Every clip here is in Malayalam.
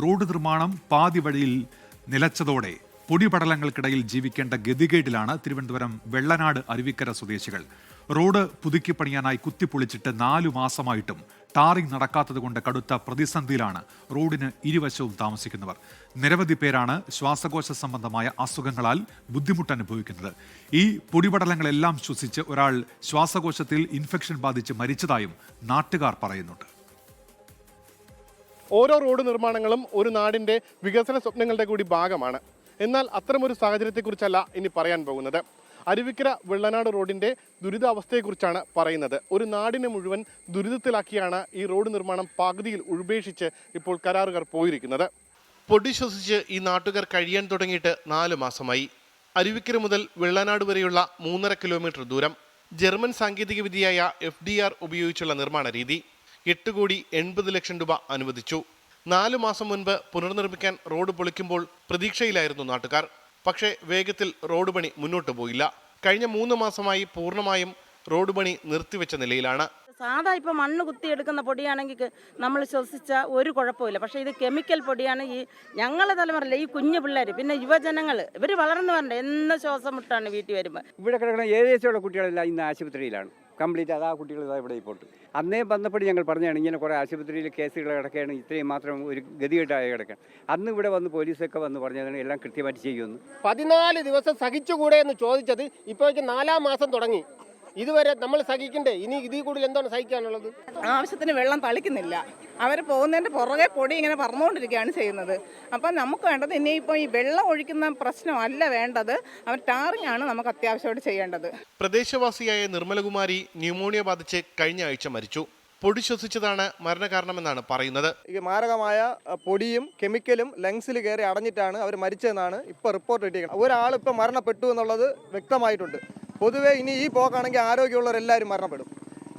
റോഡ് നിർമ്മാണം പാതി വഴിയിൽ നിലച്ചതോടെ പൊടിപടലങ്ങൾക്കിടയിൽ ജീവിക്കേണ്ട ഗതികേടിലാണ് തിരുവനന്തപുരം വെള്ളനാട് അരുവിക്കര സ്വദേശികൾ. റോഡ് പുതുക്കി പണിയാനായി കുത്തിപ്പൊളിച്ചിട്ട് 4 മാസമായിട്ടും ടാറിംഗ് നടക്കാത്തതുകൊണ്ട് കടുത്ത പ്രതിസന്ധിയിലാണ് റോഡിന് ഇരുവശവും താമസിക്കുന്നവർ. നിരവധി പേരാണ് ശ്വാസകോശ സംബന്ധമായ അസുഖങ്ങളാൽ ബുദ്ധിമുട്ടനുഭവിക്കുന്നത്. ഈ പൊടിപടലങ്ങളെല്ലാം ശ്വസിച്ച് ഒരാൾ ശ്വാസകോശത്തിൽ ഇൻഫെക്ഷൻ ബാധിച്ച് മരിച്ചതായും നാട്ടുകാർ പറയുന്നുണ്ട്. ഓരോ റോഡ് നിർമ്മാണങ്ങളും ഒരു നാടിൻ്റെ വികസന സ്വപ്നങ്ങളുടെ കൂടി ഭാഗമാണ്. എന്നാൽ അത്തരമൊരു സാഹചര്യത്തെക്കുറിച്ചല്ല ഇനി പറയാൻ പോകുന്നത്. അരുവിക്കര വെള്ളനാട് റോഡിൻ്റെ ദുരിതാവസ്ഥയെക്കുറിച്ചാണ് പറയുന്നത്. ഒരു നാടിനെ മുഴുവൻ ദുരിതത്തിലാക്കിയാണ് ഈ റോഡ് നിർമ്മാണം പകുതിയിൽ ഉപേക്ഷിച്ച് ഇപ്പോൾ കരാറുകാർ പോയിരിക്കുന്നത്. പൊടി ശ്വസിച്ച് ഈ നാട്ടുകാർ കഴിയാൻ തുടങ്ങിയിട്ട് 4 മാസമായി. അരുവിക്കര മുതൽ വെള്ളനാട് വരെയുള്ള 3.5 കിലോമീറ്റർ ദൂരം ജർമ്മൻ സാങ്കേതികവിദ്യയായ FDR ഉപയോഗിച്ചുള്ള നിർമ്മാണ രീതി. 8,80,00,000 രൂപ അനുവദിച്ചു. 4 മാസം മുൻപ് പുനർനിർമ്മിക്കാൻ റോഡ് പൊളിക്കുമ്പോൾ പ്രതീക്ഷയിലായിരുന്നു നാട്ടുകാർ. പക്ഷേ വേഗത്തിൽ റോഡ് പണി മുന്നോട്ട് പോയില്ല. കഴിഞ്ഞ 3 മാസമായി പൂർണ്ണമായും റോഡ് പണി നിർത്തിവെച്ച നിലയിലാണ്. സാധാ ഇപ്പോൾ മണ്ണ് കുത്തിയെടുക്കുന്ന പൊടിയാണെങ്കിൽ നമ്മൾ ശ്വസിച്ച ഒരു കുഴപ്പമില്ല. പക്ഷേ ഇത് കെമിക്കൽ പൊടിയാണ്. ഈ ഞങ്ങളെ തലമുറയില്ല, ഈ കുഞ്ഞു പിള്ളേർ, പിന്നെ യുവജനങ്ങൾ, ഇവർ വളർന്നു വരണ്ടേ, എന്ന് ശ്വാസം മുട്ടാണ് വീട്ടിൽ വരുമ്പോൾ. ഇവിടെ കിടക്കുന്ന ഏകദേശമുള്ള കുട്ടികളെല്ലാം ഇന്ന് ആശുപത്രിയിലാണ്. കംപ്ലീറ്റ് അതാ കുട്ടികൾ ഇതാ ഇവിടെ ഇപ്പോൾ. അന്നേ വന്നപ്പോൾ ഞങ്ങൾ പറഞ്ഞതാണ് ഇങ്ങനെ കുറേ ആശുപത്രിയിൽ കേസുകൾ കിടക്കുകയാണ്, ഇത്രയും മാത്രം ഒരു ഗതികെട്ടായി കിടക്കാൻ. അന്ന് ഇവിടെ വന്ന് പോലീസൊക്കെ വന്ന് പറഞ്ഞതാണ് എല്ലാം കൃത്യമായിട്ട് ചെയ്യുമെന്ന്. 14 ദിവസം സഹിച്ചുകൂടെ എന്ന് ചോദിച്ചത് ഇപ്പോൾ 4-ാം മാസം തുടങ്ങി. ഇതുവരെ നമ്മൾ സഹിക്കണ്ടേ? ഇനി ഇതിൽ കൂടുതൽ എന്താണ് സഹിക്കാനുള്ളത്? ആവശ്യത്തിന് വെള്ളം തളിക്കുന്നില്ല. അവർ പോകുന്നതിൻ്റെ പുറകെ പൊടി ഇങ്ങനെ പറന്നുകൊണ്ടിരിക്കുകയാണ് ചെയ്യുന്നത്. അപ്പം നമുക്ക് വേണ്ടത് ഇനിയിപ്പോൾ ഈ വെള്ളം ഒഴിക്കുന്ന പ്രശ്നമല്ല വേണ്ടത്, അവർ ടാറിംഗ് ആണ് നമുക്ക് അത്യാവശ്യമായിട്ട് ചെയ്യേണ്ടത്. പ്രദേശവാസിയായ നിർമ്മലകുമാരി ന്യൂമോണിയ ബാധിച്ച് കഴിഞ്ഞ ആഴ്ച മരിച്ചു. പൊടി ശ്വസിച്ചതാണ് മരണകാരണമെന്നാണ് പറയുന്നത്. ഈ മാരകമായ പൊടിയും കെമിക്കലും ലങ്സിൽ കയറി അടഞ്ഞിട്ടാണ് അവർ മരിച്ചതെന്നാണ് ഇപ്പോൾ റിപ്പോർട്ട് കിട്ടിയിരിക്കുന്നത്. ഒരാൾ ഇപ്പോൾ മരണപ്പെട്ടു എന്നുള്ളത് വ്യക്തമായിട്ടുണ്ട്. പൊതുവേ ഇനി ഈ പോക്കാണെങ്കിൽ ആരോഗ്യമുള്ളവരെല്ലാവരും മരണപ്പെടും.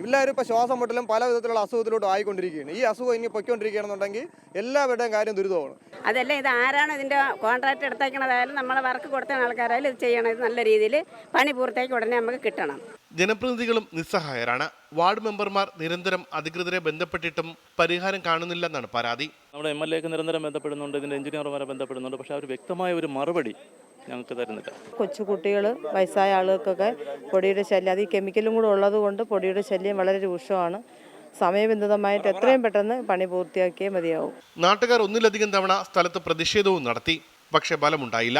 എല്ലാവരും ഇപ്പോൾ ശ്വാസം മുട്ടലും പല വിധത്തിലുള്ള അസുഖത്തിലോട്ട് ആയിക്കൊണ്ടിരിക്കുകയാണ്. ഈ അസുഖം ഇനി പൊയ്ക്കൊണ്ടിരിക്കുകയാണെന്നുണ്ടെങ്കിൽ എല്ലാവരുടെയും കാര്യം ദുരിതമാണ്. അതല്ല, ഇത് ആരാണ് ഇതിൻ്റെ കോൺട്രാക്ട് എടുത്തേക്കണതായാലും നമ്മളെ വർക്ക് കൊടുത്ത ആൾക്കാരായാലും ഇത് ചെയ്യണം. ഇത് നല്ല രീതിയിൽ പണി പൂർത്തിയാക്കി ഉടനെ നമുക്ക് കിട്ടണം. ജനപ്രതിനിധികളും നിസ്സഹായരാണ്. വാർഡ് മെമ്പർമാർ നിരന്തരം അധികൃതരെ ബന്ധപ്പെട്ടിട്ടും പരിഹാരം കാണുന്നില്ലെന്നാണ് പരാതി. നമ്മുടെ MLA ഒക്കെ നിരന്തരം ബന്ധപ്പെടുന്നുണ്ട്, ഇതിൻ്റെ എഞ്ചിനീയർമാരെ ബന്ധപ്പെടുന്നുണ്ട്. പക്ഷേ അവർ വ്യക്തമായ ഒരു മറുപടി ഞങ്ങൾക്ക് തരുന്നില്ല. കൊച്ചുകുട്ടികൾ, വയസ്സായ ആളുകൾക്കൊക്കെ പൊടിയുടെ ശല്യം, അത് ഈ കെമിക്കലും കൂടെ ഉള്ളത് കൊണ്ട് പൊടിയുടെ ശല്യം വളരെ രൂക്ഷമാണ്. സമയബന്ധിതമായിട്ട് എത്രയും പെട്ടെന്ന് പണി പൂർത്തിയാക്കിയേ മതിയാവും. നാട്ടുകാർ ഒന്നിലധികം തവണ സ്ഥലത്ത് പ്രതിഷേധവും നടത്തി. പക്ഷേ ഫലമുണ്ടായില്ല.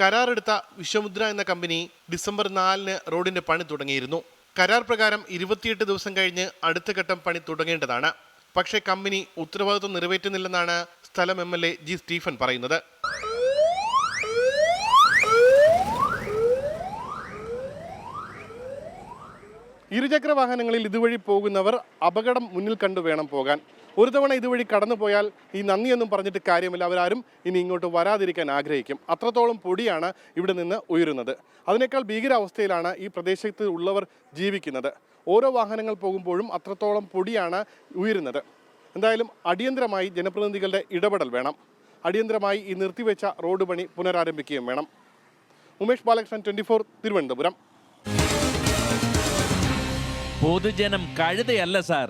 കരാറെടുത്ത വിശ്വമുദ്ര എന്ന കമ്പനി ഡിസംബർ 4-ന് റോഡിന്റെ പണി തുടങ്ങിയിരുന്നു. കരാർ പ്രകാരം 28 ദിവസം കഴിഞ്ഞ് അടുത്ത ഘട്ടം പണി തുടങ്ങേണ്ടതാണ്. പക്ഷേ കമ്പനി ഉത്തരവാദിത്വം നിറവേറ്റുന്നില്ലെന്നാണ് സ്ഥലം MLA G. സ്റ്റീഫൻ പറയുന്നത്. ഇരുചക്ര വാഹനങ്ങളിൽ ഇതുവഴി പോകുന്നവർ അപകടം മുന്നിൽ കണ്ടു വേണം പോകാൻ. ഒരു തവണ ഇതുവഴി കടന്നു പോയാൽ ഈ നന്ദിയൊന്നും പറഞ്ഞിട്ട് കാര്യമില്ല, അവരാരും ഇനി ഇങ്ങോട്ട് വരാതിരിക്കാൻ ആഗ്രഹിക്കും. അത്രത്തോളം പൊടിയാണ് ഇവിടെ നിന്ന് ഉയരുന്നത്. അതിനേക്കാൾ ഭീകരാവസ്ഥയിലാണ് ഈ പ്രദേശത്ത് ഉള്ളവർ ജീവിക്കുന്നത്. ഓരോ വാഹനങ്ങൾ പോകുമ്പോഴും അത്രത്തോളം പൊടിയാണ് ഉയരുന്നത്. എന്തായാലും അടിയന്തരമായി ജനപ്രതിനിധികളുടെ ഇടപെടൽ വേണം. അടിയന്തരമായി ഈ നിർത്തിവെച്ച റോഡ് പണി പുനരാരംഭിക്കുകയും വേണം. ഉമേഷ് ബാലകൃഷ്ണൻ, 24, തിരുവനന്തപുരം. പൊതുജനം കഴുതയല്ല സാർ.